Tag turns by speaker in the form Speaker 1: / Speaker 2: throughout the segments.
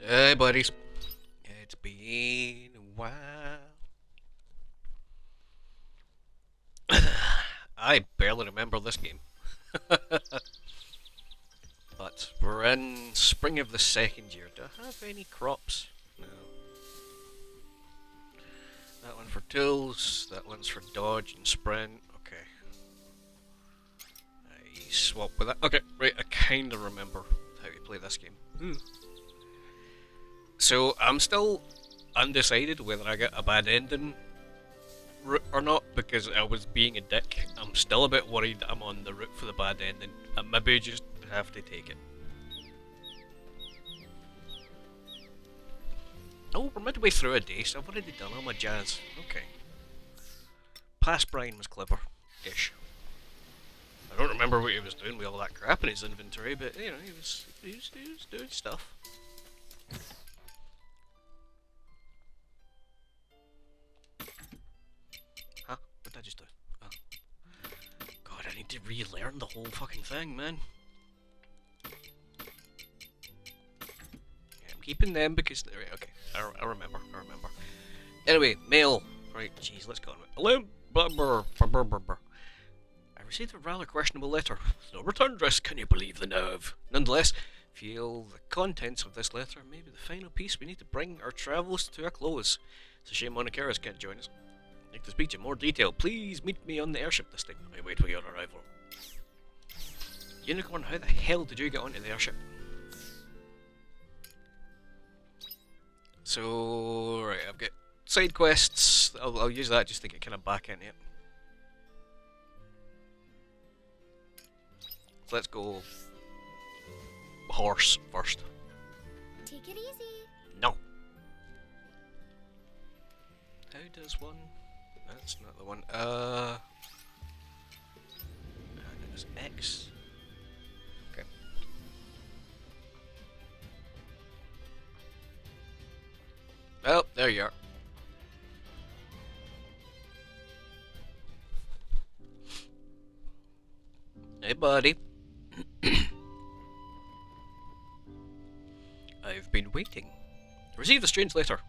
Speaker 1: Hey, buddies. It's been a while. I barely remember this game. But we're in spring of the second year. Do I have any crops? No. That one for tools, that one's for dodge and sprint. Okay. I swap with that. Okay, right, I kinda remember how to play this game. So I'm still undecided whether I get a bad ending route or not because I was being a dick. I'm still a bit worried I'm on the route for the bad ending. I maybe just have to take it. Oh, we're midway through a day, so I've already done all my jazz. Okay. Past Brian was clever-ish. I don't remember what he was doing with all that crap in his inventory, but you know, he was doing stuff. Huh? What did I just do? Oh. God, I need to relearn the whole fucking thing, man. Yeah, I'm keeping them because they're okay. I remember. Anyway, mail. Right, jeez, let's go on. Hello, I received a rather questionable letter. No return address, can you believe the nerve? Nonetheless, feel the contents of this letter may be the final piece we need to bring our travels to a close. It's a shame Monacaris can't join us. I'd like to speak to you in more detail. Please meet me on the airship this time. I wait for your arrival. Unicorn, how the hell did you get onto the airship? So, right, I've got side quests. I'll use that just to get kind of back into it. So let's go horse first.
Speaker 2: Take it easy.
Speaker 1: No. How does one? That's not the one. It was X. Okay. Well, there you are. Hey, buddy. I've been waiting. I received a strange letter.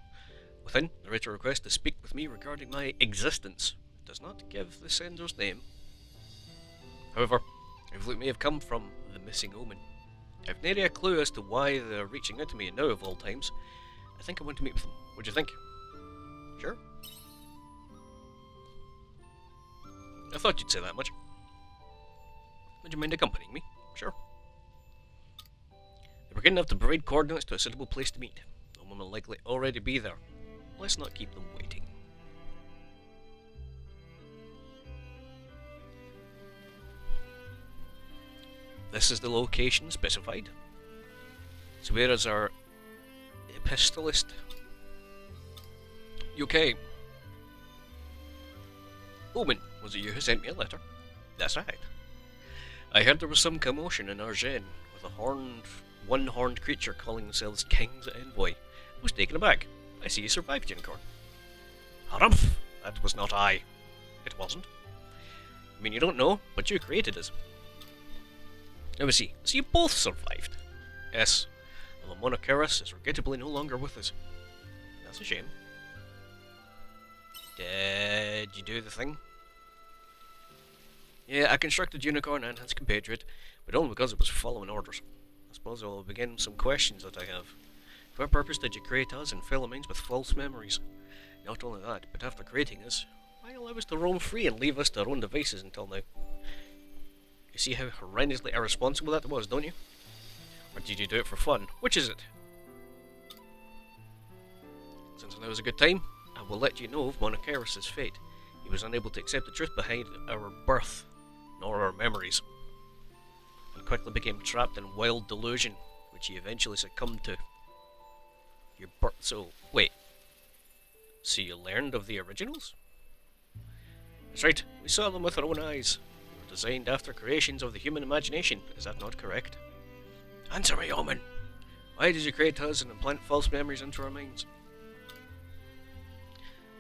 Speaker 1: Within, the writer requests to speak with me regarding my existence. It does not give the sender's name. However, I believe it may have come from the missing omen. I've nary a clue as to why they're reaching out to me now of all times. I think I want to meet with them. What do you think? Sure? I thought you'd say that much. Would you mind accompanying me? Sure. They were good enough to provide coordinates to a suitable place to meet. No one will likely already be there. Let's not keep them waiting. This is the location specified. So where is our epistolist? UK. Omen, was it you who sent me a letter? That's right. I heard there was some commotion in Argene, with one-horned creature calling themselves King's Envoy. I was taken aback. I see you survived, Unicorn. Harumph! That was not I. It wasn't. I mean, you don't know, but you created us. Let me see. So you both survived? Yes. Although Monacaris is regrettably no longer with us. That's a shame. Did you do the thing? Yeah, I constructed Unicorn and his compatriot, but only because it was following orders. I suppose I will begin some questions that I have. For what purpose did you create us and fill our minds with false memories? Not only that, but after creating us, why allow us to roam free and leave us to our own devices until now? You see how horrendously irresponsible that was, don't you? Or did you do it for fun? Which is it? Since now is a good time, I will let you know of Monacaris' fate. He was unable to accept the truth behind our birth, nor our memories, and quickly became trapped in wild delusion, which he eventually succumbed to. Your birth. So, wait. So you learned of the originals? That's right, we saw them with our own eyes. They were designed after creations of the human imagination, is that not correct? Answer me, Omen! Why did you create us and implant false memories into our minds?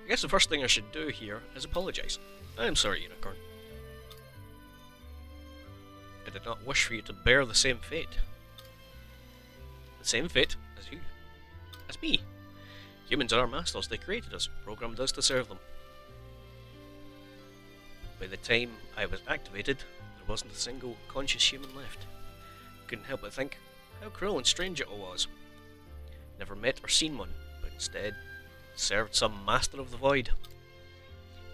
Speaker 1: I guess the first thing I should do here is apologise. I am sorry, Unicorn. I did not wish for you to bear the same fate. The same fate as you. with me. Humans are our masters, they created us, programmed us to serve them. By the time I was activated, there wasn't a single conscious human left. Couldn't help but think how cruel and strange it all was. Never met or seen one, but instead served some master of the void.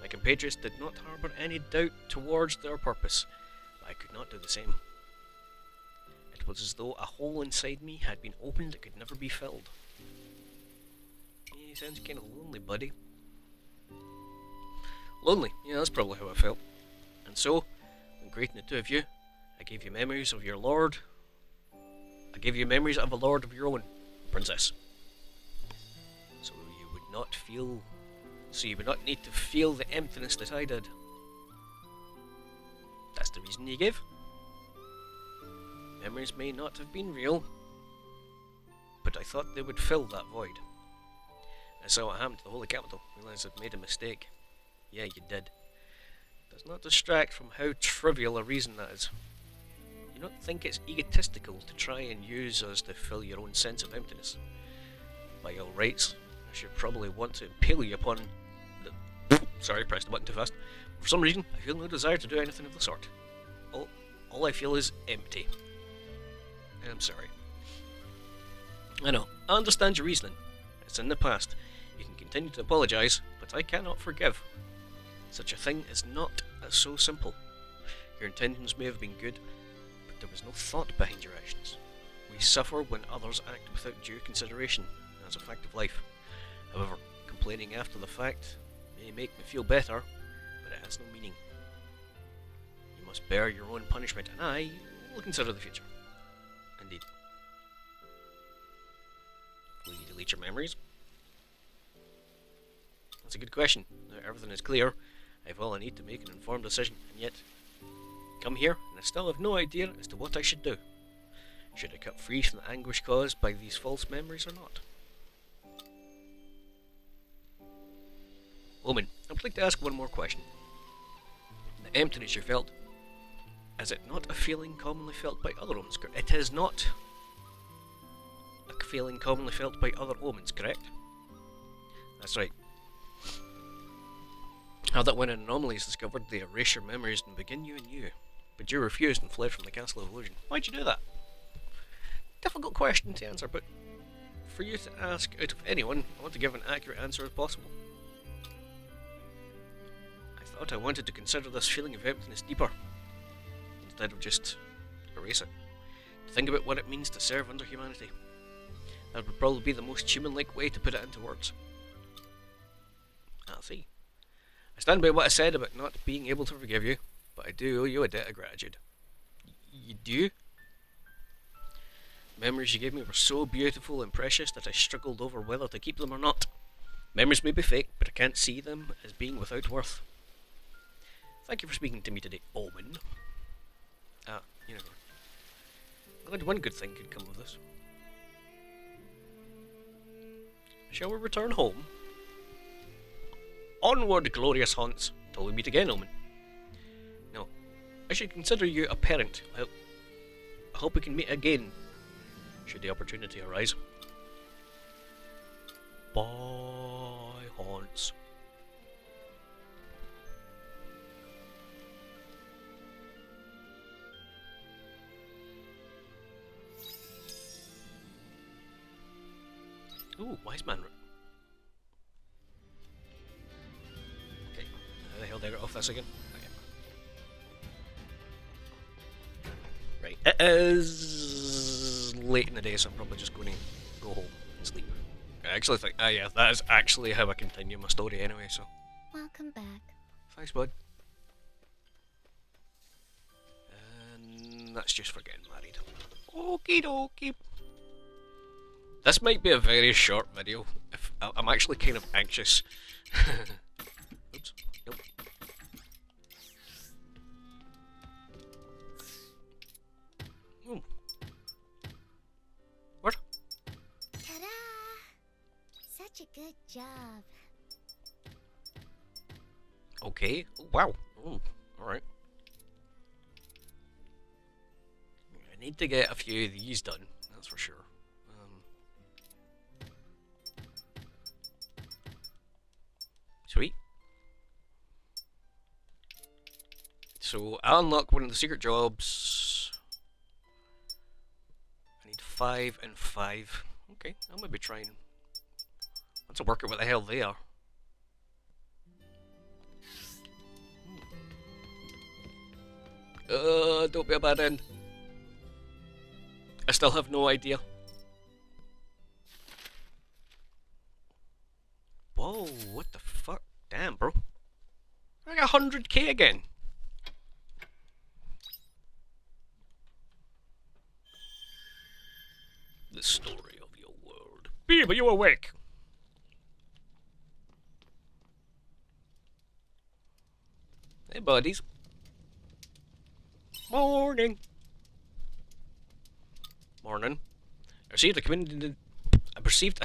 Speaker 1: My compatriots did not harbour any doubt towards their purpose, but I could not do the same. It was as though a hole inside me had been opened that could never be filled. Sounds kind of lonely, buddy. Lonely, yeah, that's probably how I felt. And so, when greeting the two of you, I gave you memories of your lord. I gave you memories of a lord of your own, princess. So you would not need to feel the emptiness that I did. That's the reason you gave. Memories may not have been real, but I thought they would fill that void. I saw what happened to the Holy Capital, realised I'd made a mistake. Yeah, you did. Does not distract from how trivial a reason that is. You don't think it's egotistical to try and use us to fill your own sense of emptiness? By all rights, I should probably want to impale you upon the... Sorry, pressed the button too fast. For some reason, I feel no desire to do anything of the sort. All I feel is empty. I'm sorry. I know, I understand your reasoning. It's in the past. You can continue to apologise, but I cannot forgive. Such a thing is not so simple. Your intentions may have been good, but there was no thought behind your actions. We suffer when others act without due consideration, as a fact of life. However, complaining after the fact may make me feel better, but it has no meaning. You must bear your own punishment, and I will consider the future. Indeed. Will you delete your memories? That's a good question. Now everything is clear. I have all I need to make an informed decision, and yet come here, and I still have no idea as to what I should do. Should I cut free from the anguish caused by these false memories or not? Omen, I would like to ask one more question. The emptiness you felt, is it not a feeling commonly felt by other omens? It is not a feeling commonly felt by other omens, correct? That's right. How that when an anomaly is discovered, they erase your memories and begin you anew. But you refused and fled from the Castle of Illusion. Why'd you do that? Difficult question to answer, but for you to ask out of anyone, I want to give an accurate answer as possible. I thought I wanted to consider this feeling of emptiness deeper, instead of just erase it. To think about what it means to serve under humanity. That would probably be the most human-like way to put it into words. I'll see. I stand by what I said about not being able to forgive you, but I do owe you a debt of gratitude. You do? Memories you gave me were so beautiful and precious that I struggled over whether to keep them or not. Memories may be fake, but I can't see them as being without worth. Thank you for speaking to me today, Omen. You know, only one good thing could come of this. Shall we return home? Onward, glorious haunts, till we meet again, Omen. No, I should consider you a parent. I hope we can meet again, should the opportunity arise. Bye, haunts. Ooh, wise man. Okay, how the hell did I get off this again? Okay. Right, it is late in the day, so I'm probably just going to go home and sleep. I actually think, yeah, that is actually how I continue my story anyway, so.
Speaker 2: Welcome back.
Speaker 1: Thanks, bud. And that's just for getting married. Okie dokie. This might be a very short video. If I'm actually kind of anxious. Oops. Nope. Ooh. What?
Speaker 2: Ta-da! Such a good job.
Speaker 1: Okay. Oh, wow. Alright. I need to get a few of these done, that's for sure. So I unlock one of the secret jobs. I need 5 and 5. Okay, I'll maybe try and... Once I work out what the hell they are. Don't be a bad end. I still have no idea. Whoa, what the fuck? Damn, bro. I got 100k again. The story of your world. Beeb, are you awake? Hey, buddies. Morning. Morning. I received a community. I received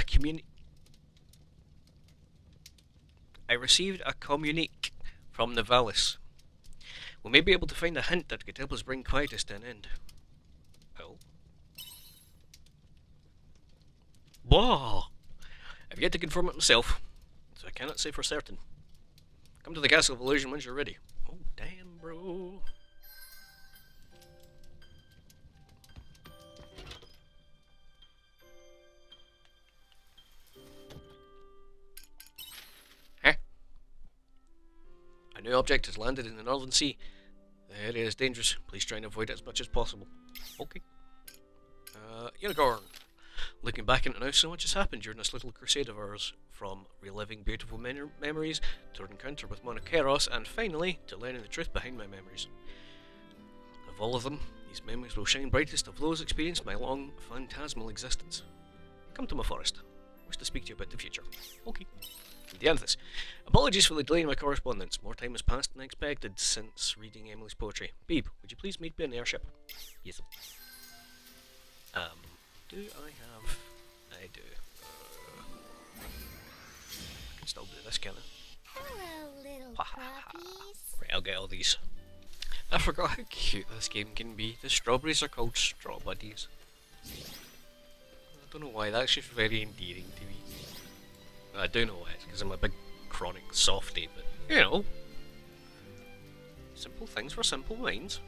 Speaker 1: a communique from Nivalis. We may be able to find a hint that could help us bring quietus to an end. Oh. Whoa! I've yet to confirm it myself, so I cannot say for certain. Come to the Castle of Illusion once you're ready. Oh, damn, bro. Huh? A new object has landed in the Northern Sea. The area is dangerous. Please try and avoid it as much as possible. Okay. Unicorn. Looking back into now, so much has happened during this little crusade of ours. From reliving beautiful memories, to an encounter with Monokeros, and finally, to learning the truth behind my memories. Of all of them, these memories will shine brightest of those experienced my long, phantasmal existence. Come to my forest. I wish to speak to you about the future. Okay. Dianthus. Apologies for the delay in my correspondence. More time has passed than I expected since reading Emily's poetry. Beeb, would you please meet me on the airship? Yes. Do I have... I do. I can still do this, can I?
Speaker 2: Hello, little puppies.
Speaker 1: Right, I'll get all these. I forgot how cute this game can be. The strawberries are called straw buddies. I don't know why, that's just very endearing to me. I do know why, it's because I'm a big chronic softie, but, you know. Simple things for simple minds.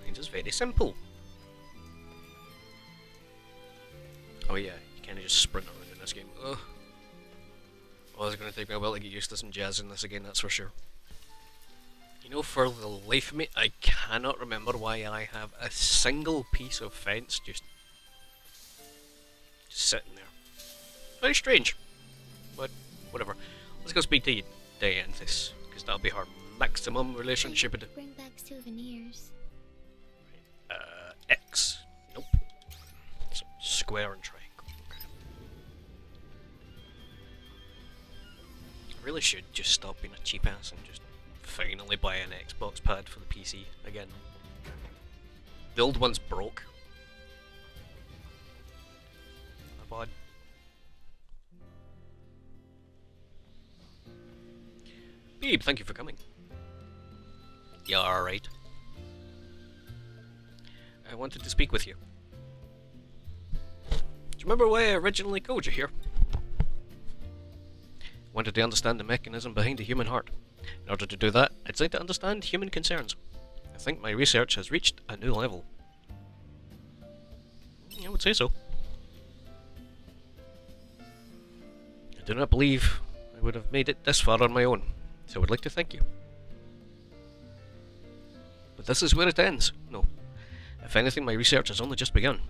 Speaker 1: Mine's is very simple. Oh yeah, you can't just sprint around in this game. Ugh. Well, it's going to take me a while to get used to some jazz in this again, that's for sure. You know, for the life of me, I cannot remember why I have a single piece of fence just sitting there. Very strange, but whatever. Let's go speak to Dianthus, because that'll be her maximum relationship with
Speaker 2: Bring back souvenirs.
Speaker 1: X. Nope. So, square and triangle. I really should just stop being a cheap ass and just finally buy an Xbox pad for the PC again. The old one's broke. My bad. Beeb, thank you for coming. You alright? I wanted to speak with you. Do you remember why I originally called you here? Wanted to understand the mechanism behind the human heart. In order to do that, I'd like to understand human concerns. I think my research has reached a new level. I would say so. I do not believe I would have made it this far on my own, so I would like to thank you. But this is where it ends. No. If anything, my research has only just begun.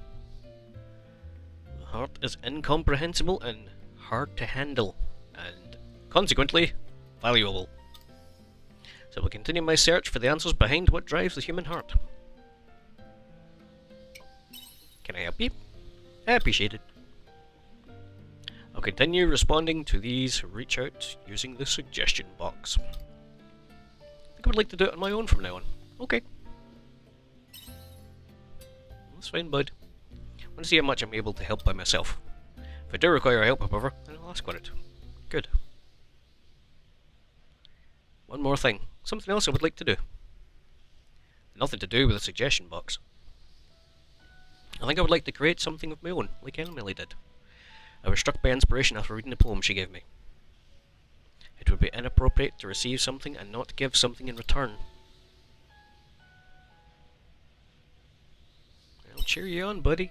Speaker 1: The heart is incomprehensible and hard to handle, and consequently, valuable. So I will continue my search for the answers behind what drives the human heart. Can I help you? I appreciate it. I'll continue responding to these reach out using the suggestion box. I think I would like to do it on my own from now on. Okay. That's fine, bud. I want to see how much I'm able to help by myself. If I do require help, however, then I'll ask for it. Good. One more thing. Something else I would like to do. Nothing to do with the suggestion box. I think I would like to create something of my own, like Emily did. I was struck by inspiration after reading the poem she gave me. It would be inappropriate to receive something and not give something in return. cheer you on, buddy.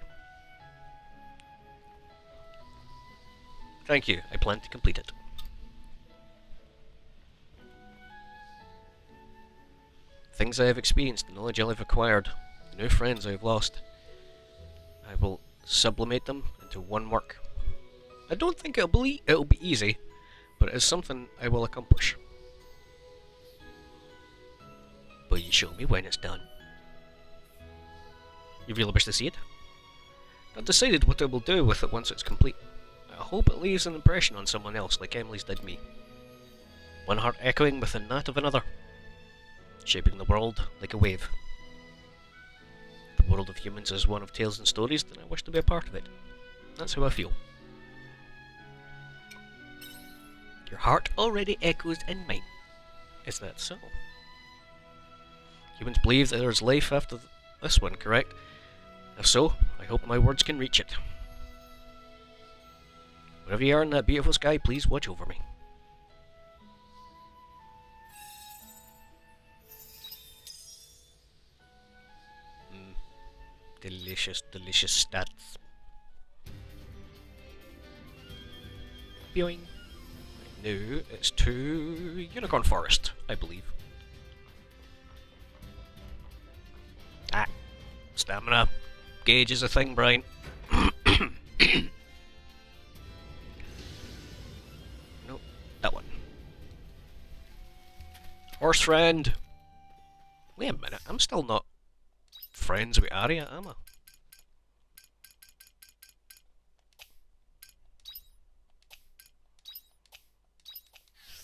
Speaker 1: Thank you. I plan to complete it. Things I have experienced, the knowledge I have acquired, the new friends I have lost. I will sublimate them into one work. I don't think it'll be easy, but it is something I will accomplish. Will you show me when it's done? You really wish to see it? I've decided what I will do with it once it's complete. I hope it leaves an impression on someone else like Emily's did me. One heart echoing within that of another, shaping the world like a wave. The world of humans is one of tales and stories, and I wish to be a part of it. That's how I feel. Your heart already echoes in mine. Is that so? Humans believe that there is life after this one, correct? If so, I hope my words can reach it. Wherever you are in that beautiful sky, please watch over me. Delicious, delicious stats. Boing. Now it's to Unicorn Forest, I believe. Ah, stamina gauge is a thing, Brian. Nope, that one. Horse friend. Wait a minute, I'm still not friends with Arya, am I?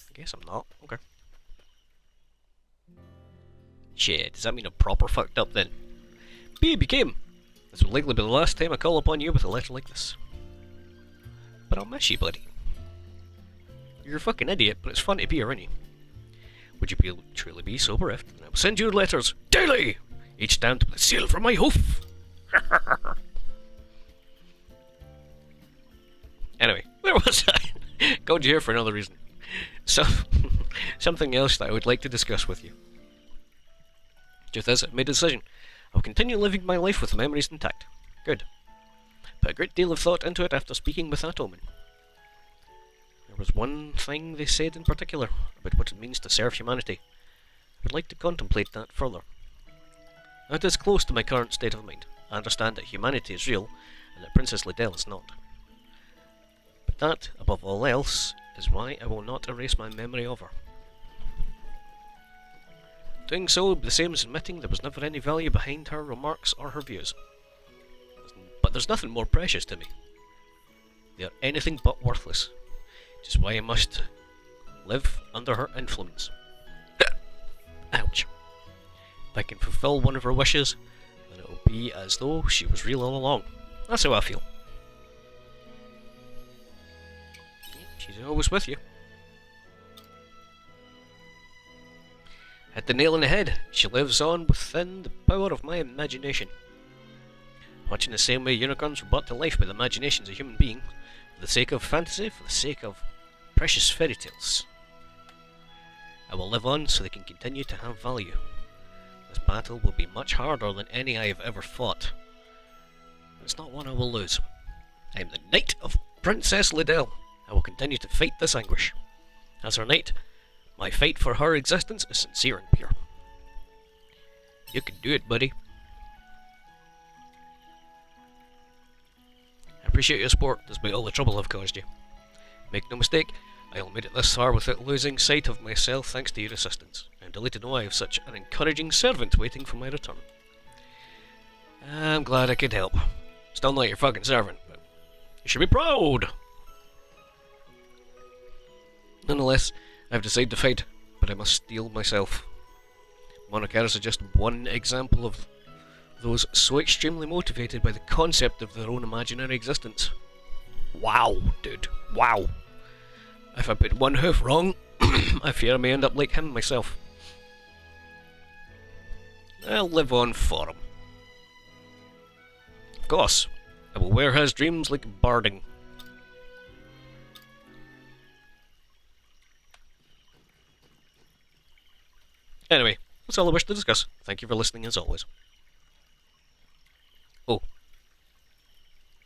Speaker 1: I guess I'm not. Okay. Shit, does that mean I'm proper fucked up then? Babe, you came! This will likely be the last time I call upon you with a letter like this. But I'll miss you, buddy. You're a fucking idiot, but it's fun to be here, ain't you? Would you truly be so bereft? I will send you letters daily! Each stamped with a seal from my hoof! Anyway, where was I? Called you here for another reason. Something else that I would like to discuss with you. Truth is, I've made a decision. I'll continue living my life with the memories intact. Good. Put a great deal of thought into it after speaking with that omen. There was one thing they said in particular about what it means to serve humanity. I would like to contemplate that further. Now, it is close to my current state of mind. I understand that humanity is real, and that Princess Liddell is not. But that, above all else, is why I will not erase my memory of her. Doing so would be the same as admitting there was never any value behind her remarks or her views. But there's nothing more precious to me. They are anything but worthless, which is why I must live under her influence. Ouch. If I can fulfill one of her wishes, then it will be as though she was real all along. That's how I feel. She's always with you. Hit the nail on the head. She lives on within the power of my imagination. Much in the same way unicorns were brought to life by the imaginations of human beings, for the sake of fantasy, for the sake of precious fairy tales. I will live on so they can continue to have value. This battle will be much harder than any I have ever fought. It's not one I will lose. I am the Knight of Princess Liddell. I will continue to fight this anguish. As her knight, my fight for her existence is sincere and pure. You can do it, buddy. I appreciate your support, despite all the trouble I've caused you. Make no mistake, I will made it this far without losing sight of myself thanks to your assistance. I am delighted to know I have such an encouraging servant waiting for my return. I'm glad I could help. Still not your fucking servant, but you should be proud! Nonetheless, I've decided to fight, but I must steel myself. Monocaros are just one example of those so extremely motivated by the concept of their own imaginary existence. Wow, dude. Wow. If I put one hoof wrong, I fear I may end up like him myself. I'll live on for him. Of course, I will wear his dreams like barding. Anyway, that's all I wish to discuss. Thank you for listening as always. Oh.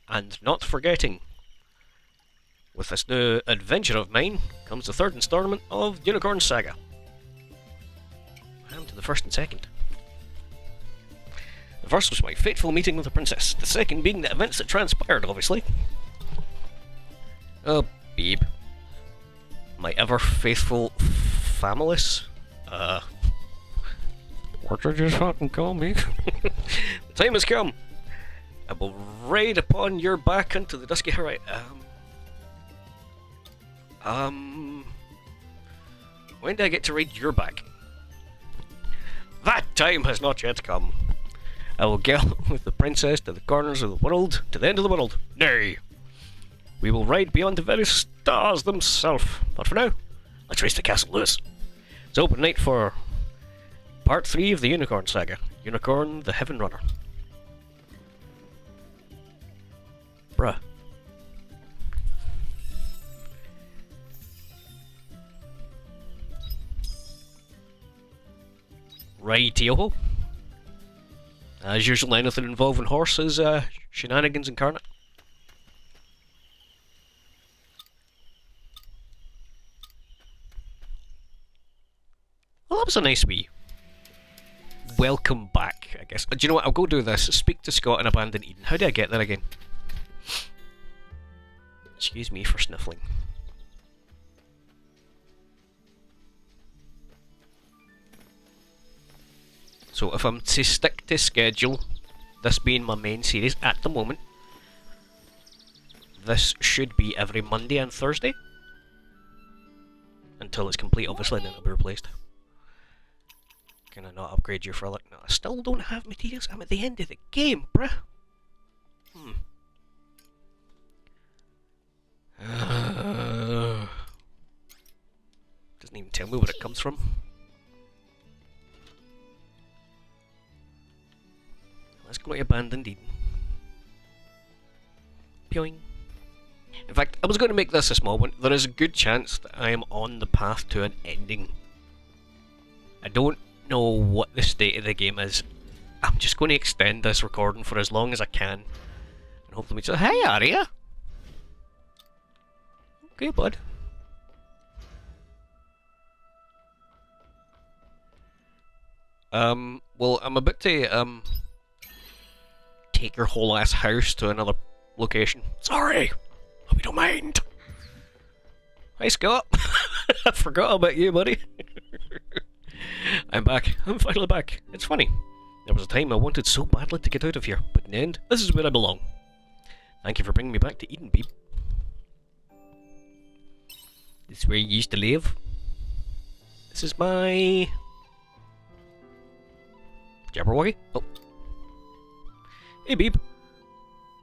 Speaker 1: And not forgetting, with this new adventure of mine comes the third installment of Unicorn Saga. And to the first and second. The first was my fateful meeting with the princess, the second being the events that transpired, obviously. Oh, Beeb. My ever-faithful families? What did you fucking call me? The time has come! I will ride upon your back into the dusky horizon. When do I get to ride your back? That time has not yet come. I will gallop with the princess to the corners of the world, to the end of the world. Nay! We will ride beyond the very stars themselves. But for now, let's race to Castle Lewis. It's open night for part 3 of the Unicorn Saga. Unicorn the Heaven Runner. Bruh. Righty-o. As usual, anything involving horses, shenanigans incarnate. Well, that was a nice wee welcome back, I guess. Do you know what? I'll go do this. Speak to Scott and abandon Eden. How do I get there again? Excuse me for sniffling. So if I'm to stick to schedule, this being my main series at the moment, this should be every Monday and Thursday. Until it's complete, obviously, and then it'll be replaced. Can I not upgrade you for like? No, I still don't have materials. I'm at the end of the game, bruh. Doesn't even tell me where it comes from. Let's go to Abandoned Eden. Boing. In fact, I was going to make this a small one. There is a good chance that I am on the path to an ending. I don't know what the state of the game is. I'm just going to extend this recording for as long as I can. And hopefully say, hey Aria! Okay, bud. Well, I'm about to, take your whole ass house to another location. Sorry! Hope you don't mind! Hi, Scott! I forgot about you, buddy. I'm back. I'm finally back. It's funny. There was a time I wanted so badly to get out of here, but in the end, this is where I belong. Thank you for bringing me back to Eden, Beeb. This is where you used to live. This is my... Jabberwocky? Oh. Hey, Beeb.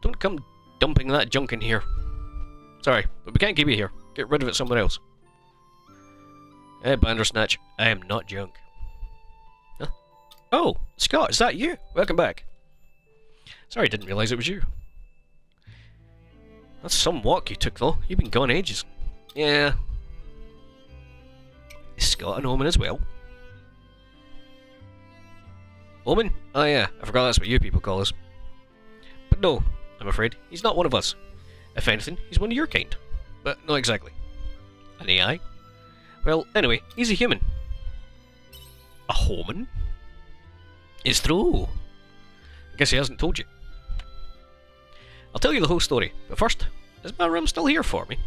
Speaker 1: Don't come dumping that junk in here. Sorry, but we can't keep you here. Get rid of it somewhere else. Hey, Bandersnatch. I am not junk. Huh? Oh, Scott, is that you? Welcome back. Sorry, didn't realise it was you. That's some walk you took, though. You've been gone ages. Yeah. Is Scott an omen as well? Omen? Oh yeah, I forgot that's what you people call us. But no, I'm afraid, he's not one of us. If anything, he's one of your kind. But not exactly. An AI? Well, anyway, he's a human. A homan? It's true. I guess he hasn't told you. I'll tell you the whole story, but first, is my room still here for me?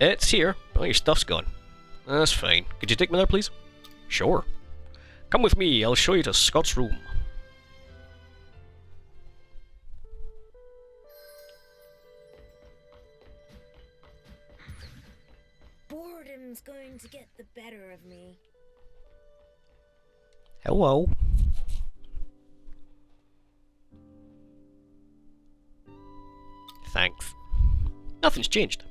Speaker 1: It's here. Oh, your stuff's gone. That's fine. Could you take me there, please? Sure. Come with me, I'll show you to Scott's room.
Speaker 2: Boredom's going to get the better of me.
Speaker 1: Hello. Thanks. Nothing's changed.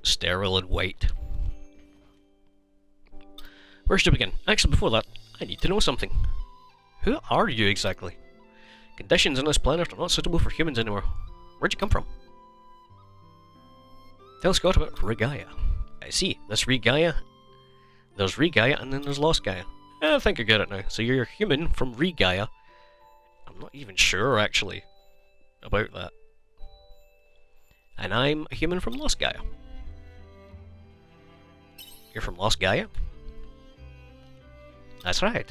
Speaker 1: Sterile and white. Where should I begin? Actually, before that, I need to know something. Who are you exactly? Conditions on this planet are not suitable for humans anymore. Where'd you come from? Tell Scott about Regaia. I see. This Regaia. There's Regaia and then there's Lost Gaia. I think I get it now. So you're a human from Re-Gaia. I'm not even sure, actually, about that. And I'm a human from Lost Gaia. You're from Lost Gaia? That's right.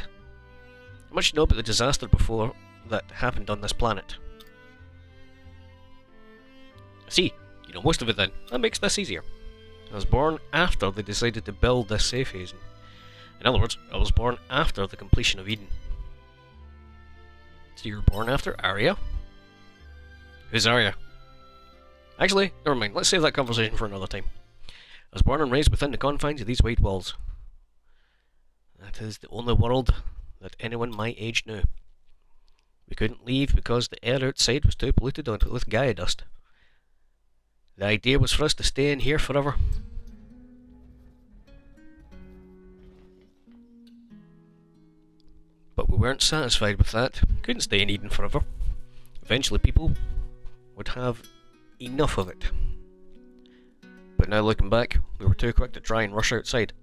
Speaker 1: How much do you know about the disaster before that happened on this planet? I see. You know most of it then. That makes this easier. I was born after they decided to build this safe haven. In other words, I was born after the completion of Eden. So you were born after Arya? Who's Arya? Actually, never mind. Let's save that conversation for another time. I was born and raised within the confines of these white walls. That is the only world that anyone my age knew. We couldn't leave because the air outside was too polluted with Gaia dust. The idea was for us to stay in here forever. But we weren't satisfied with that. Couldn't stay in Eden forever. Eventually people would have enough of it. But now looking back, we were too quick to try and rush outside.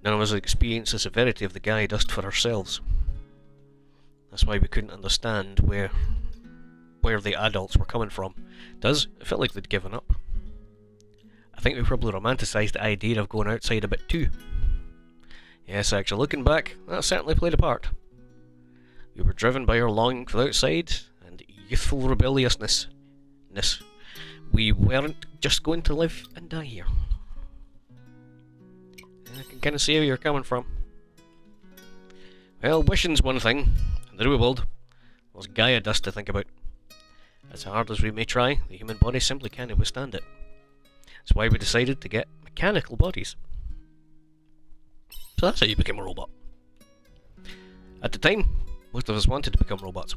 Speaker 1: None of us had experienced the severity of the Gaia dust for ourselves. That's why we couldn't understand where the adults were coming from. It felt like they'd given up. I think we probably romanticised the idea of going outside a bit too. Yes, actually, looking back, that certainly played a part. We were driven by our longing for the outside and youthful rebelliousness. We weren't just going to live and die here. I can kind of see where you're coming from. Well, wishing's one thing, and the real world was Gaia dust to think about. As hard as we may try, the human body simply can't withstand it. That's why we decided to get mechanical bodies. So that's how you became a robot. At the time, most of us wanted to become robots.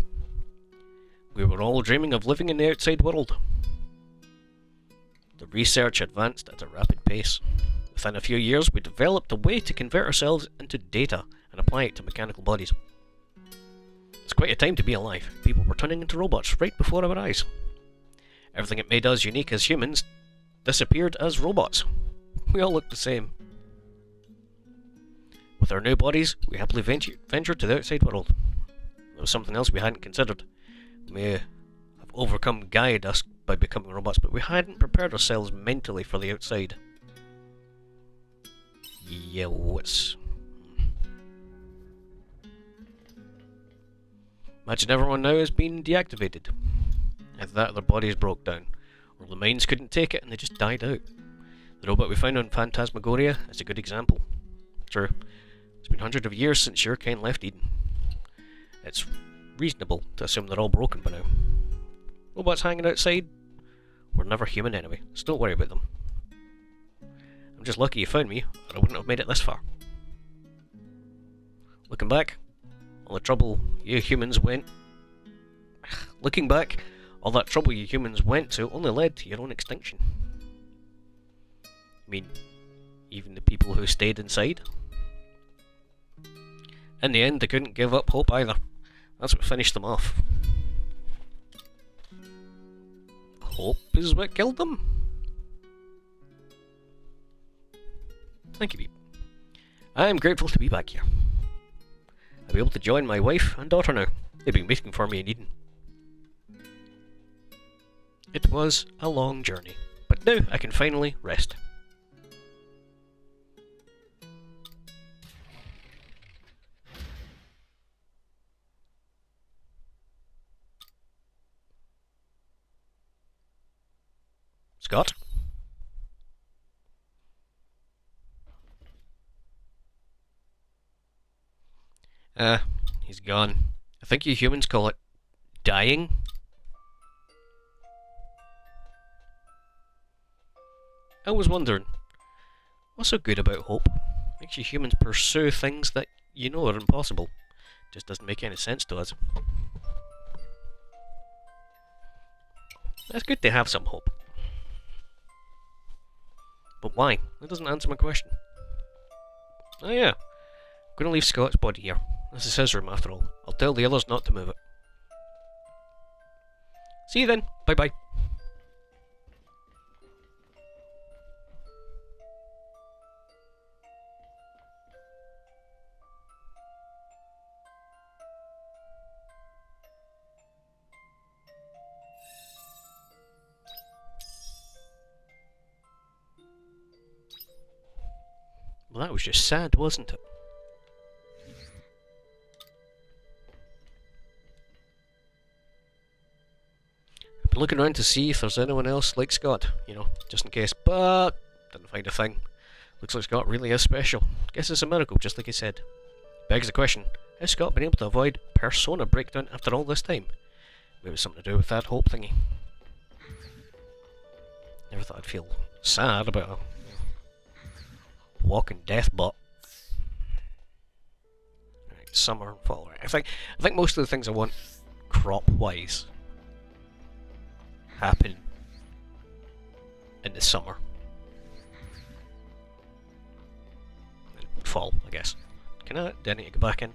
Speaker 1: We were all dreaming of living in the outside world. The research advanced at a rapid pace. Within a few years, we developed a way to convert ourselves into data and apply it to mechanical bodies. It's quite a time to be alive. People were turning into robots right before our eyes. Everything that made us unique as humans disappeared as robots. We all looked the same. With our new bodies, we happily ventured to the outside world. There was something else we hadn't considered. We may have overcome Gaia dust by becoming robots, but we hadn't prepared ourselves mentally for the outside. Yes. Imagine everyone now has been deactivated. Either that or their bodies broke down, or the minds couldn't take it and they just died out. The robot we found on Phantasmagoria is a good example. True, it's been hundreds of years since your kind left Eden. It's reasonable to assume they're all broken by now. Robots hanging outside were never human anyway, so don't worry about them. I'm just lucky you found me, or I wouldn't have made it this far. Looking back, all that trouble you humans went to only led to your own extinction. I mean, even the people who stayed inside. In the end, they couldn't give up hope either. That's what finished them off. Hope is what killed them? Thank you, Beep. I am grateful to be back here. I'll be able to join my wife and daughter now. They've been waiting for me in Eden. It was a long journey, but now I can finally rest. Scott? He's gone. I think you humans call it dying. I was wondering, what's so good about hope? Makes you humans pursue things that you know are impossible. Just doesn't make any sense to us. It's good to have some hope. But why? That doesn't answer my question. Oh yeah, I'm gonna leave Scott's body here. This is his room after all. I'll tell the others not to move it. See you then. Bye bye. Well, that was just sad, wasn't it? I've been looking around to see if there's anyone else like Scott, you know, just in case, but didn't find a thing. Looks like Scott really is special. Guess it's a miracle, just like he said. Begs the question, has Scott been able to avoid persona breakdown after all this time? Maybe something to do with that hope thingy. Never thought I'd feel sad about a walking death bot. Right, summer and fall. Right. I think most of the things I want crop wise happen in the summer. And fall, I guess. Do I need to go back in?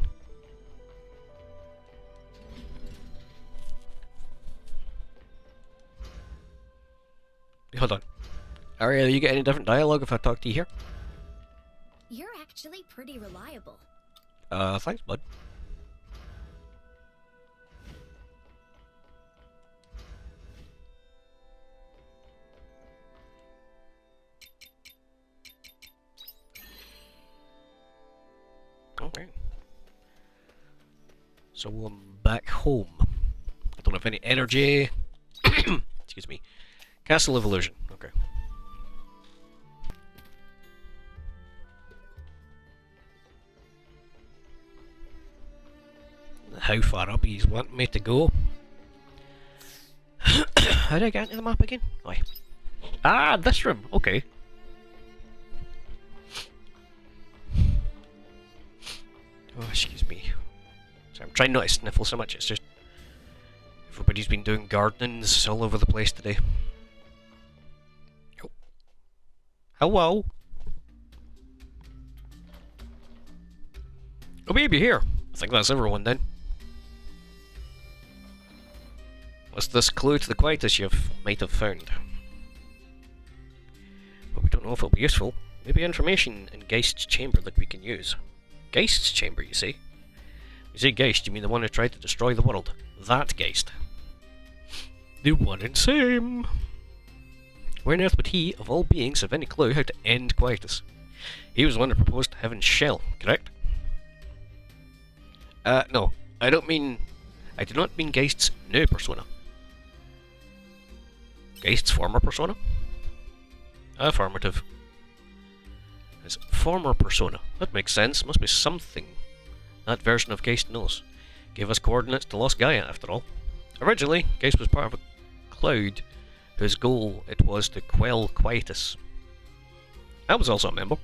Speaker 1: Hold on. Aria, you get any different dialogue if I talk to you here?
Speaker 2: You're actually pretty reliable.
Speaker 1: Thanks, bud. Okay. So I'm back home. I don't have any energy. Excuse me. Castle of Illusion. Okay. How far up he's wanting me to go? How do I get into the map again? Why? Ah, this room. Okay. Oh, excuse me. Sorry, I'm trying not to sniffle so much. It's just everybody's been doing gardenings all over the place today. Oh. Hello. Oh, maybe here. I think that's everyone then. What's this clue to the quietus you might have found? But we don't know if it'll be useful. Maybe information in Geist's chamber that we can use. Geist's chamber, you say? You say Geist, you mean the one who tried to destroy the world. That Geist. The one and same. Where on earth would he, of all beings, have any clue how to end quietus? He was the one who proposed Heaven's Shell, correct? No. I do not mean Geist's new persona. Geist's former persona? Affirmative. His former persona. That makes sense. Must be something that version of Geist knows. Gave us coordinates to Lost Gaia, after all. Originally, Geist was part of a cloud whose goal it was to quell quietus. I was also a member.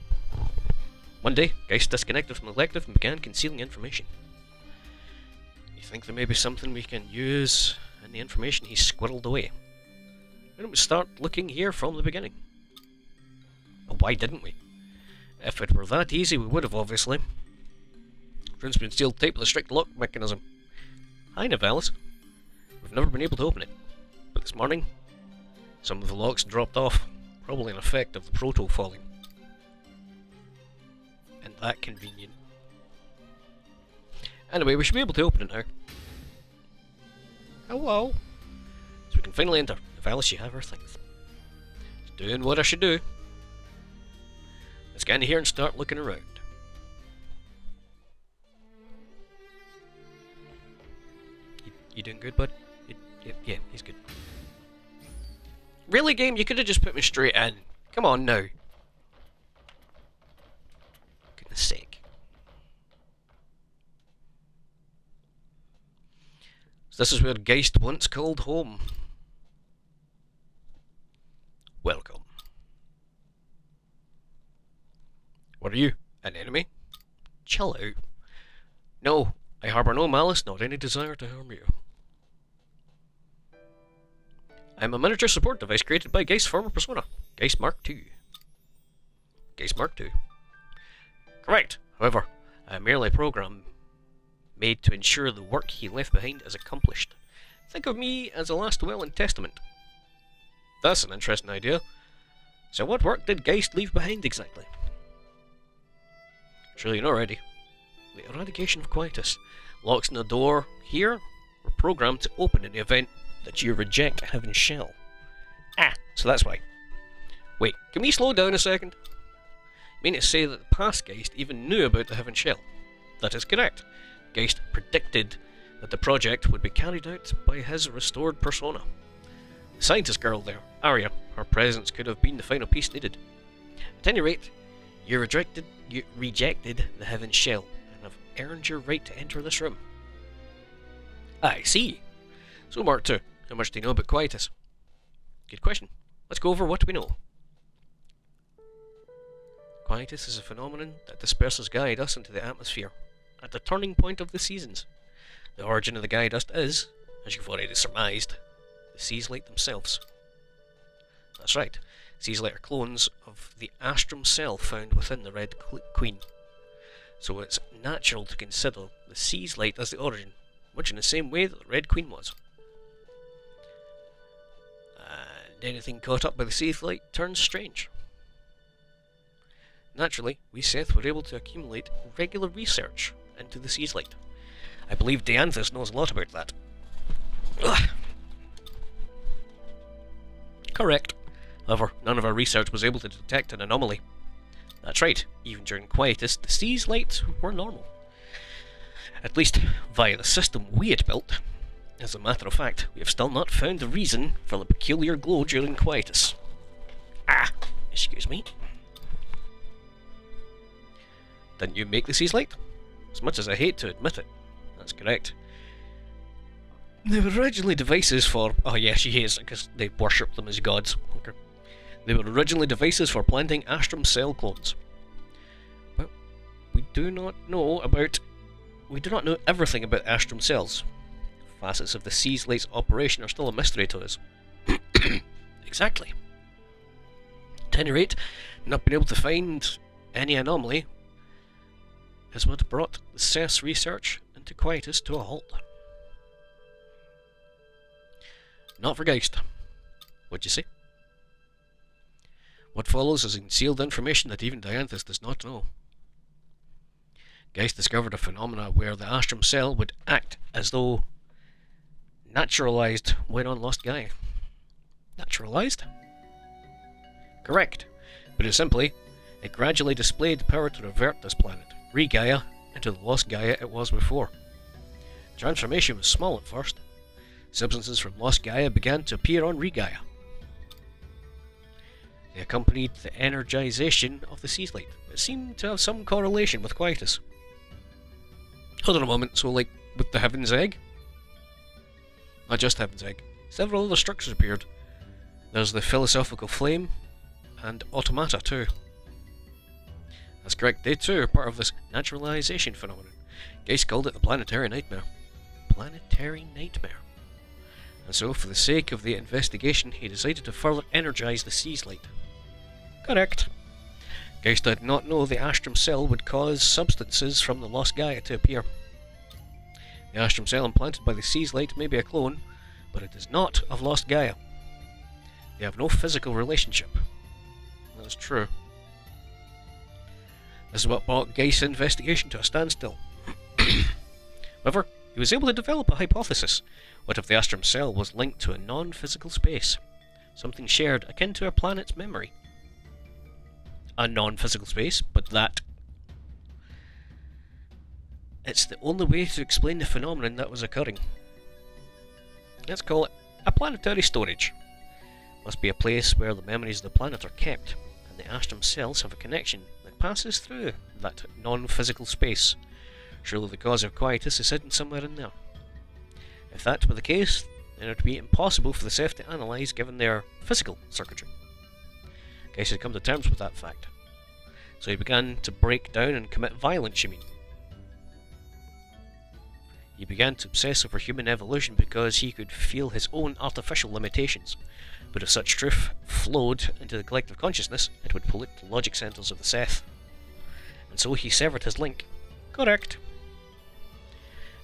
Speaker 1: One day, Geist disconnected from the collective and began concealing information. You think there may be something we can use in the information he squirreled away? Why don't we start looking here from the beginning? But why didn't we? If it were that easy, we would have, obviously. Room's been sealed tight with a strict lock mechanism. Hi, Novellis. We've never been able to open it. But this morning, some of the locks dropped off. Probably an effect of the proto falling. And that convenient. Anyway, we should be able to open it now. Hello. So we can finally enter. Novellis, you have our things. Just doing what I should do. Let's get in here and start looking around. You doing good, bud? Yeah, he's good. Really, game? You could have just put me straight in. Come on now. Goodness sake. So this is where Geist once called home. Welcome. What are you? An enemy? Chill out. No, I harbour no malice, not any desire to harm you. I'm a miniature support device created by Geist's former persona, Geist Mark II. Geist Mark II. Correct. However, I am merely a program made to ensure the work he left behind is accomplished. Think of me as a last will and testament. That's an interesting idea. So what work did Geist leave behind exactly? Surely you know already. The eradication of quietus. Locks in the door here were programmed to open in the event that you reject Heaven's Shell. Ah, so that's why. Wait, can we slow down a second? mean to say that the past Geist even knew about the Heaven Shell. That is correct. Geist predicted that the project would be carried out by his restored persona. The scientist girl there, Arya, her presence could have been the final piece needed. At any rate, you rejected the Heaven Shell and have earned your right to enter this room. I see. So Mark II, how much do you know about Quietus? Good question. Let's go over what we know. Quietus is a phenomenon that disperses Gaia dust into the atmosphere at the turning point of the seasons. The origin of the Gaia dust is, as you've already surmised, the Seas Light themselves. That's right, Seas Light are clones of the Astrum cell found within the Red Queen. So it's natural to consider the Seas Light as the origin, much in the same way that the Red Queen was. And anything caught up by the Seas Light turns strange. Naturally, we Seth were able to accumulate regular research into the Seas Light. I believe Dianthus knows a lot about that. Ugh. Correct. However, none of our research was able to detect an anomaly. That's right, even during Quietus, the Seas Lights were normal. At least via the system we had built. As a matter of fact, we have still not found the reason for the peculiar glow during Quietus. Excuse me. Didn't you make the Seas Light? As much as I hate to admit it. That's correct. They were originally devices for... Oh yeah, she is, because they worship them as gods. Okay. They were originally devices for planting Astrum cell clones. But we do not know everything about Astrum cells. Facets of the Seas Light's operation are still a mystery to us. Exactly. At any rate, not being able to find any anomaly is what brought the Seth's research into Quietus to a halt. Not for Geist. What'd you say? What follows is concealed information that even Dianthus does not know. Geist discovered a phenomena where the Astrum cell would act as though naturalized when on Lost Gaia. Naturalized? Correct. But it simply, it gradually displayed the power to revert this planet, Re-Gaia, into the Lost Gaia it was before. Transformation was small at first. Substances from Lost Gaia began to appear on Re-Gaia. They accompanied the energization of the Seas Light. It seemed to have some correlation with Quietus. Hold on a moment, so like with the Heaven's Egg? Not just Heaven's Egg. Several other structures appeared. There's the Philosophical Flame, and Automata too. That's correct, they too are part of this naturalization phenomenon. Geist called it the Planetary Nightmare. Planetary Nightmare. And so, for the sake of the investigation, he decided to further energize the Seas Light. Correct. Geist did not know the Astrum cell would cause substances from the Lost Gaia to appear. The Astrum cell implanted by the Seas Light may be a clone, but it is not of Lost Gaia. They have no physical relationship. That is true. This is what brought Geist's investigation to a standstill. However, he was able to develop a hypothesis. What if the Astrum cell was linked to a non-physical space? Something shared akin to a planet's memory. A non-physical space, but that... It's the only way to explain the phenomenon that was occurring. Let's call it a planetary storage. Must be a place where the memories of the planet are kept, and the Astrum cells have a connection that passes through that non-physical space. Surely the cause of Quietus is hidden somewhere in there. If that were the case, then it would be impossible for the Seth to analyse given their physical circuitry. Geist had come to terms with that fact. So he began to break down and commit violence, you mean? He began to obsess over human evolution because he could feel his own artificial limitations. But if such truth flowed into the collective consciousness, it would pollute the logic centres of the Seth. And so he severed his link. Correct.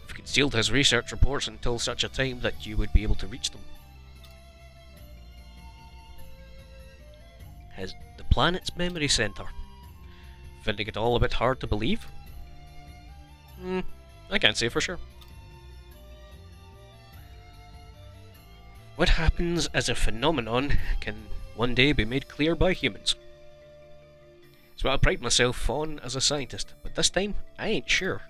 Speaker 1: If he concealed his research reports until such a time that you would be able to reach them. The planet's memory centre. Finding it all a bit hard to believe? I can't say for sure. What happens as a phenomenon can one day be made clear by humans. It's what I pride myself on as a scientist, but this time I ain't sure.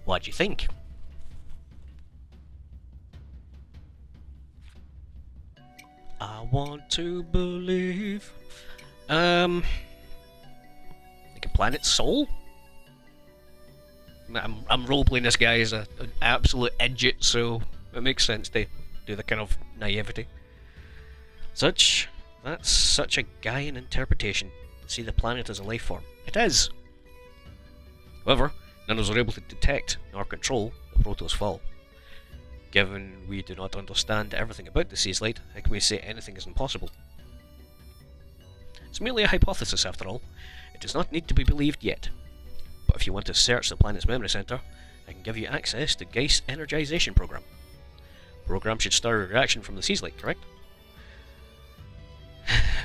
Speaker 1: What do you think? I want to believe. Like a planet Sol? I'm roleplaying this guy as an absolute idiot, so it makes sense to do the kind of naivety. That's such a Gaian interpretation to see the planet as a life form. It is. However, none of us are able to detect nor control the Protoss fall. Given we do not understand everything about the Seaslide, how can we say anything is impossible? It's merely a hypothesis after all. It does not need to be believed yet. But if you want to search the planet's memory center, I can give you access to Geist's energization program. The program should start a reaction from the Seaslide, correct?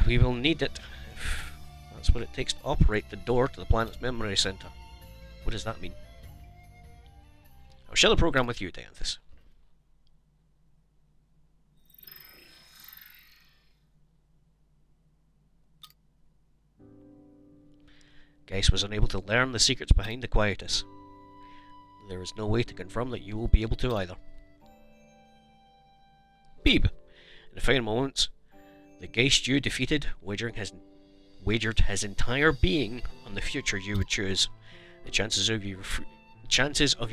Speaker 1: We will need it if that's what it takes to operate the door to the planet's memory center. What does that mean? I'll share the program with you, Dianthus. Geist was unable to learn the secrets behind the Quietus. There is no way to confirm that you will be able to either. Beeb. In the final moments, the Geist you defeated wagered his entire being on the future you would choose. The chances of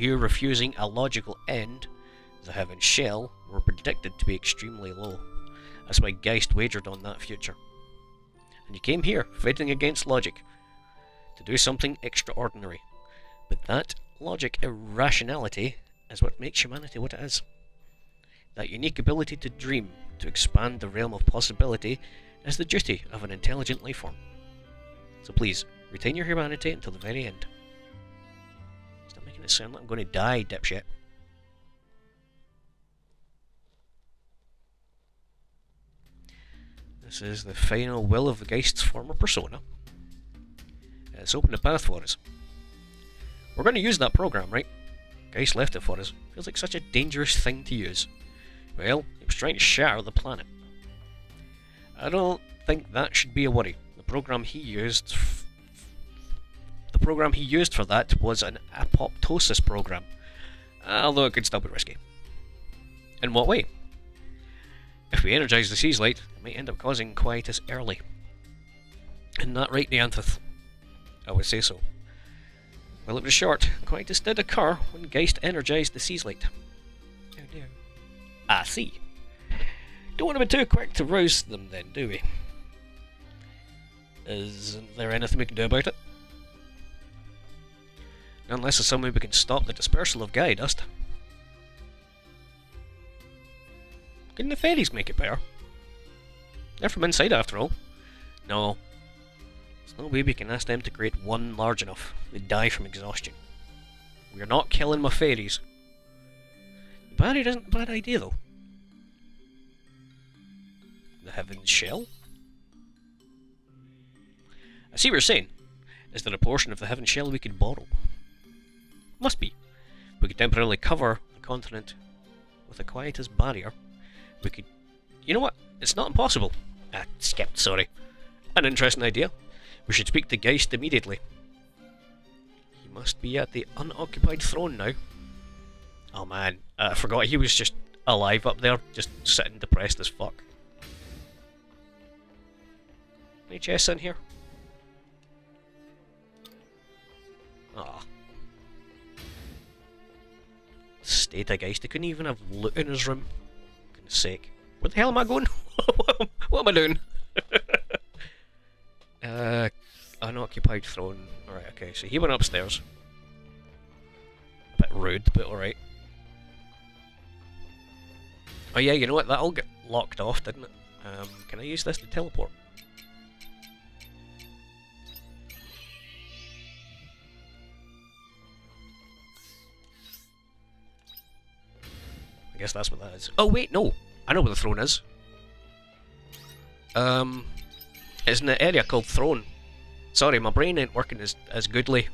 Speaker 1: you refusing a logical end, the Heaven Shell, were predicted to be extremely low. That's why Geist wagered on that future. And you came here, fighting against logic, to do something extraordinary. But that logic irrationality is what makes humanity what it is. That unique ability to dream, to expand the realm of possibility, is the duty of an intelligent life form. So please, retain your humanity until the very end. Stop making it sound like I'm going to die, dipshit. This is the final will of the Geist's former persona. It's opened a path for us. We're going to use that program, right? Geist left it for us. Feels like such a dangerous thing to use. Well, he was trying to shatter the planet. I don't think that should be a worry. The program he used for that was an apoptosis program, although it could still be risky. In what way? If we energize the Seaslide, it might end up causing Quietus early. Isn't that right, Dianthus? I would say so. Well, it was short. Quietus did occur when Geist energized the Seaslide. Oh dear. I see. Don't want to be too quick to rouse them then, do we? Isn't there anything we can do about it? Unless there's some way we can stop the dispersal of Gaia dust. Can the fairies make it better? They're from inside after all. No. There's no way we can ask them to create one large enough. They'd die from exhaustion. We're not killing my fairies. The barrier isn't a bad idea though. The Heaven's Shell? I see what you're saying. Is there a portion of the Heaven's Shell we could borrow? Must be. We could temporarily cover the continent with a Quietus barrier. We could... You know what? It's not impossible. Skipped, sorry. An interesting idea. We should speak to Geist immediately. He must be at the unoccupied throne now. Oh man, I forgot he was just alive up there, just sitting depressed as fuck. Any chests in here? Ah. State of Geist, he couldn't even have loot in his room. For goodness sake. Where the hell am I going? What am I doing? Unoccupied throne. Alright, okay, so he went upstairs. A bit rude, but alright. Oh yeah, you know what? That all got locked off, didn't it? Can I use this to teleport? I guess that's what that is. Oh wait, no! I know where the throne is. It's in an area called Throne. Sorry, my brain ain't working as goodly.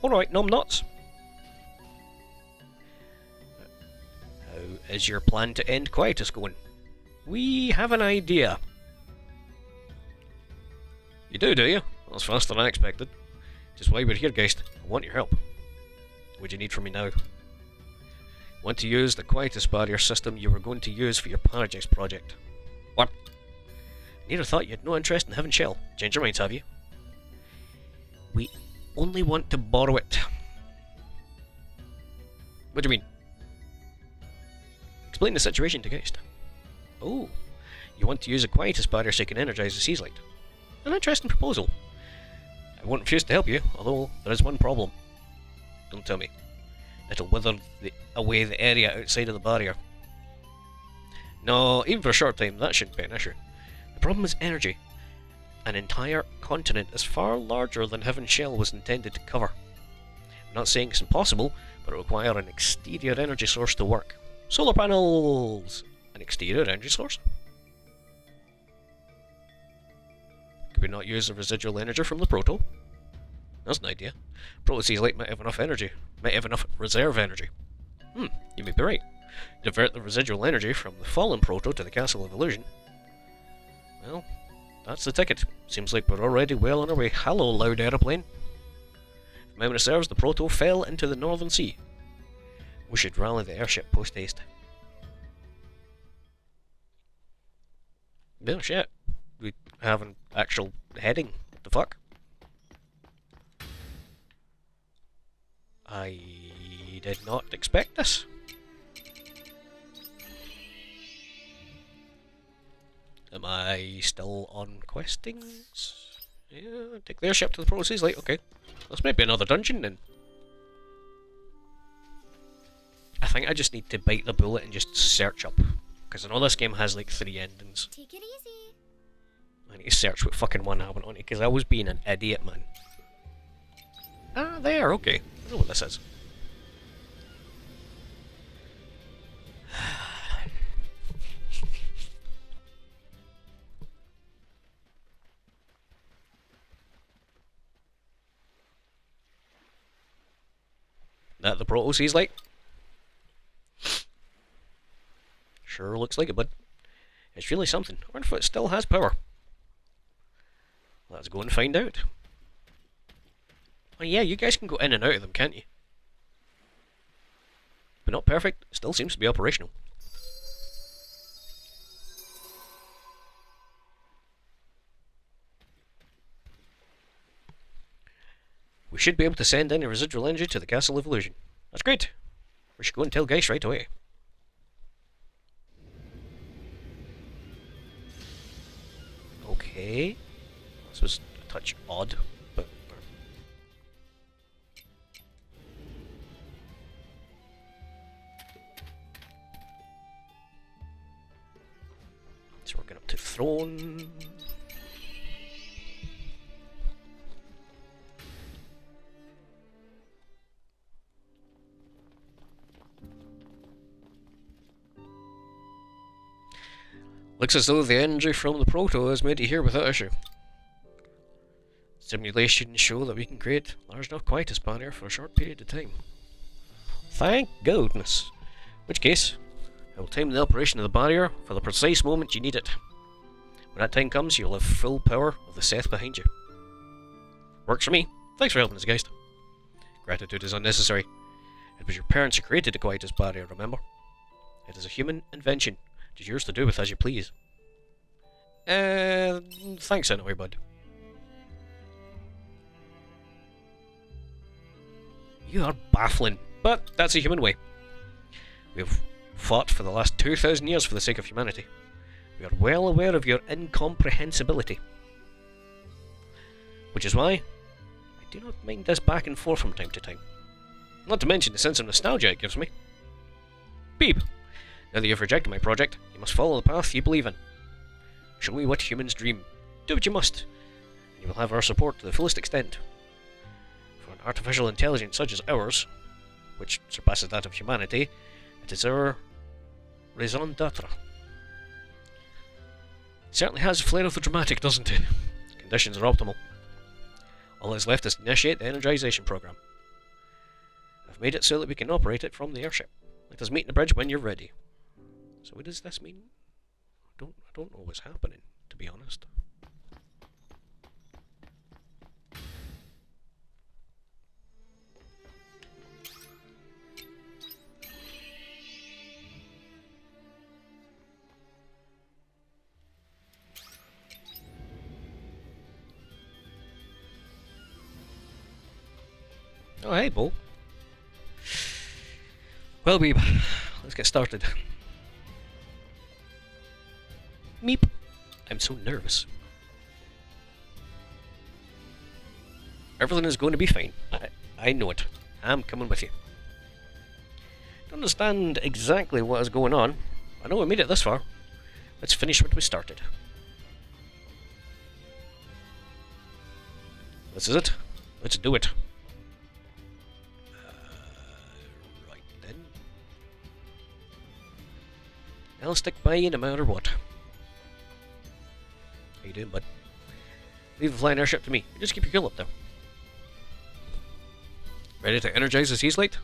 Speaker 1: Alright, numb nuts. is your plan to end Quietus going? We have an idea. You do you? That's faster than I expected. Just why we're here, Geist. I want your help. What do you need from me now? Want to use the Quietus barrier system you were going to use for your Paragex project. What? Neither thought you had no interest in Heaven Shell. Change your minds, have you? We only want to borrow it. What do you mean? Explain the situation to Geist. Oh, you want to use a Quietus barrier so you can energize the Seas Light. An interesting proposal. I won't refuse to help you, although there is one problem. Don't tell me. It'll wither away the area outside of the barrier. No, even for a short time, that shouldn't be an issue. The problem is energy. An entire continent is far larger than Heaven Shell was intended to cover. I'm not saying it's impossible, but it will require an exterior energy source to work. Solar panels! An exterior energy source? Could we not use the residual energy from the Proto? That's an idea. Proto Seas Light might have enough energy. Might have enough reserve energy. You may be right. Divert the residual energy from the fallen Proto to the Castle of Illusion. Well, that's the ticket. Seems like we're already well on our way. Hello, loud aeroplane. If memory serves, the Proto fell into the Northern Sea. We should rally the airship post-haste. No shit. We have an actual heading. What the fuck? I did not expect this. Am I still on questings? Yeah, take the airship to the Proto Seas Light. Okay. This might be another dungeon then. I think I just need to bite the bullet and just search up. Because I know this game has like 3 endings.
Speaker 2: Take it easy.
Speaker 1: I need to search what fucking one I went on it, because I was being an idiot, man. Ah, there, okay. I know what this is. That the Proto Seas Light? Sure looks like it, bud. It's really something. I wonder if it still has power. Let's go and find out. Oh yeah, you guys can go in and out of them, can't you? But not perfect. It still seems to be operational. We should be able to send any residual energy to the Castle of Illusion. That's great. We should go and tell Geist right away. Okay. This was a touch odd, but... So we're going up to Throne... Looks as though the energy from the Proto has made it here without issue. Simulations show that we can create large enough Quietus barrier for a short period of time. Thank goodness. In which case, I will time the operation of the barrier for the precise moment you need it. When that time comes, you'll have full power of the Seth behind you. Works for me. Thanks for helping us, Geist. Gratitude is unnecessary. It was your parents who created the Quietus barrier, remember? It is a human invention. It is yours to do with as you please. Thanks anyway, bud. You are baffling, but that's a human way. We have fought for the last 2,000 years for the sake of humanity. We are well aware of your incomprehensibility. Which is why I do not mind this back and forth from time to time. Not to mention the sense of nostalgia it gives me. Beep! Now that you've rejected my project, you must follow the path you believe in. Show me what humans dream. Do what you must, and you will have our support to the fullest extent. For an artificial intelligence such as ours, which surpasses that of humanity, it is our raison d'etre. It certainly has a flair of the dramatic, doesn't it? Conditions are optimal. All that is left is to initiate the energization program. I've made it so that we can operate it from the airship. Let us meet in the bridge when you're ready. So what does this mean? I don't know what's happening, to be honest. Oh, hey, Bo. Well, Weeb, let's get started. Meep. I'm so nervous. Everything is going to be fine. I know it. I'm coming with you. Don't understand exactly what is going on. I know we made it this far. Let's finish what we started. This is it. Let's do it. Right then. I'll stick by you no matter what. How you doing, bud? Leave the flying airship to me. Just keep your cool up there. Ready to energize the sea slate?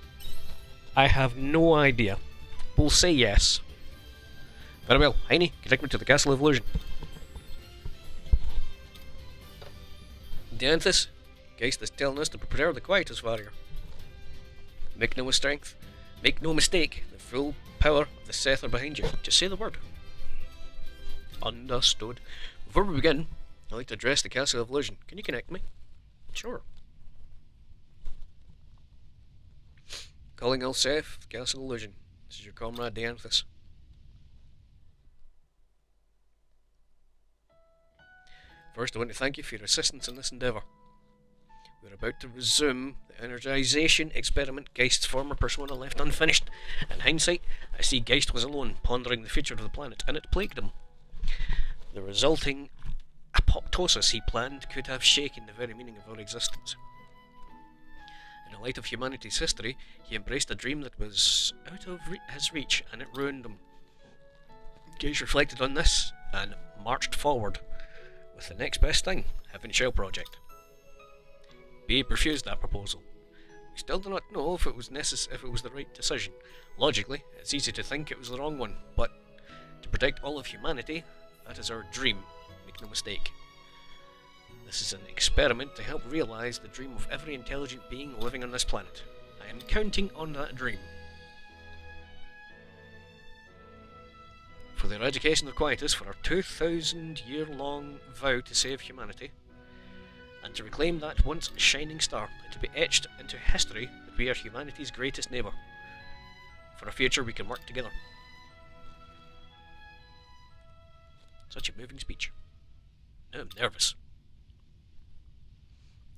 Speaker 1: I have no idea. We'll say yes. Very well. Heine, connect me to the Castle of Illusion. Dianthus, Geist is telling us to prepare the Quietus warrior. Make no mistake, the full power of the Seth are behind you. Just say the word. Understood. Before we begin, I'd like to address the Castle of Illusion. Can you connect me? Sure. Calling all Seth, Castle of Illusion. This is your comrade Dianthus. First, I want to thank you for your assistance in this endeavour. We're about to resume the energization experiment Geist's former persona left unfinished. In hindsight, I see Geist was alone, pondering the future of the planet, and it plagued him. The resulting apoptosis he planned could have shaken the very meaning of our existence. In the light of humanity's history, he embraced a dream that was out of his reach, and it ruined him. Geist reflected on this, and marched forward with the next best thing, Heaven Shell Project. Babe refused that proposal. We still do not know if it was the right decision. Logically, it's easy to think it was the wrong one, but to protect all of humanity, that is our dream, make no mistake. This is an experiment to help realize the dream of every intelligent being living on this planet. I am counting on that dream. For the eradication of Quietus, for our 2,000-year-long vow to save humanity, and to reclaim that once shining star, and to be etched into history that we are humanity's greatest neighbour. For a future we can work together. Such a moving speech. Now I'm nervous.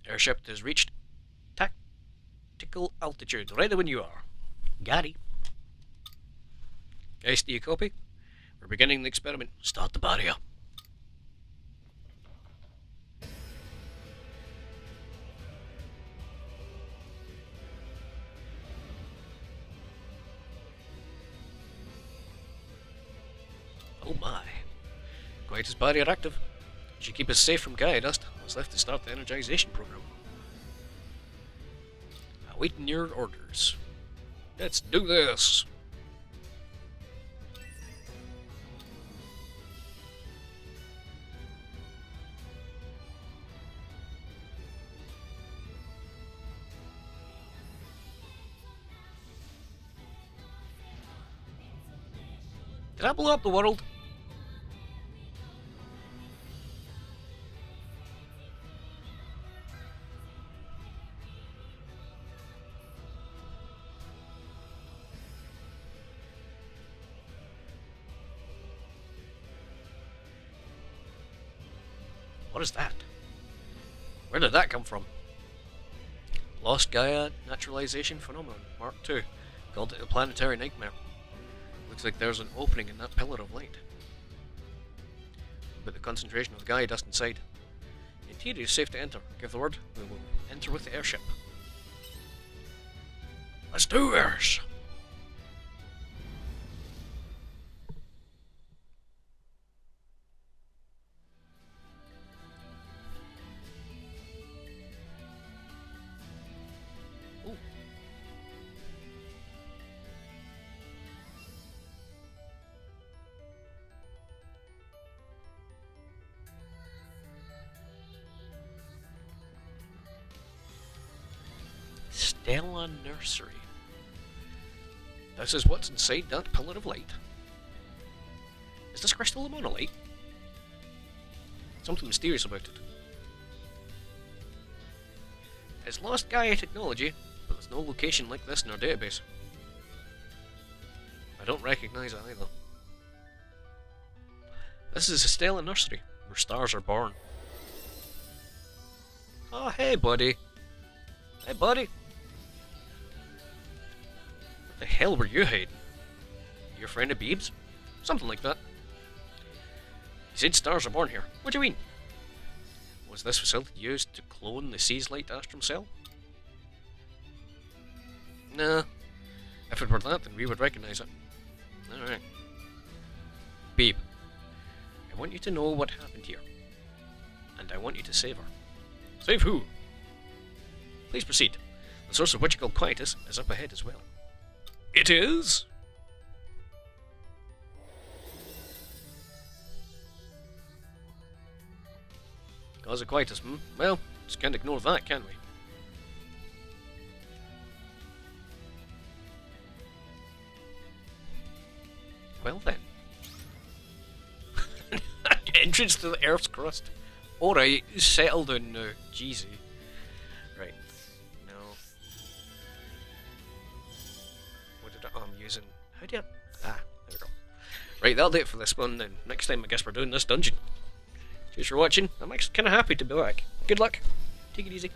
Speaker 1: Airship has reached tactical altitude. Ready when you are. Gary. Guys, do you copy? We're beginning the experiment. Start the barrier. Oh my. Quietus barrier active. Should keep us safe from Gaia dust. What's left to start the energization program. Awaiting your orders. Let's do this. Did I blow up the world? What is that? Where did that come from? Lost Gaia Naturalization Phenomenon, Mark II. Called it a planetary nightmare. Looks like there's an opening in that pillar of light. But the concentration of Gaia dust inside. The interior is safe to enter. Give the word, we will enter with the airship. Let's do this! Harvestella Nursery. This is what's inside that pillar of light. Is this crystal a monolith? Something mysterious about it. It's lost Gaia technology, but there's no location like this in our database. I don't recognise it either. This is a Stella Nursery, where stars are born. Oh, hey buddy. Hey buddy. Where the hell were you hiding? Your friend of Beebs? Something like that. He said stars are born here. What do you mean? Was this facility used to clone the Sea's Light Astrum Cell? Nah. If it were that, then we would recognise it. Alright. Beeb, I want you to know what happened here. And I want you to save her. Save who? Please proceed. The source of what you call Quietus is up ahead as well. It is? Cause of Quietus, Well, just can't ignore that, can we? Well then. Entrance to the Earth's crust. Alright, settle down now. Jeezy. Right. No. What did I'm using? How do you... there we go. Right, that'll do it for this one then. Next time I guess we're doing this dungeon. Cheers for watching. I'm actually kind of happy to be back. Good luck. Take it easy.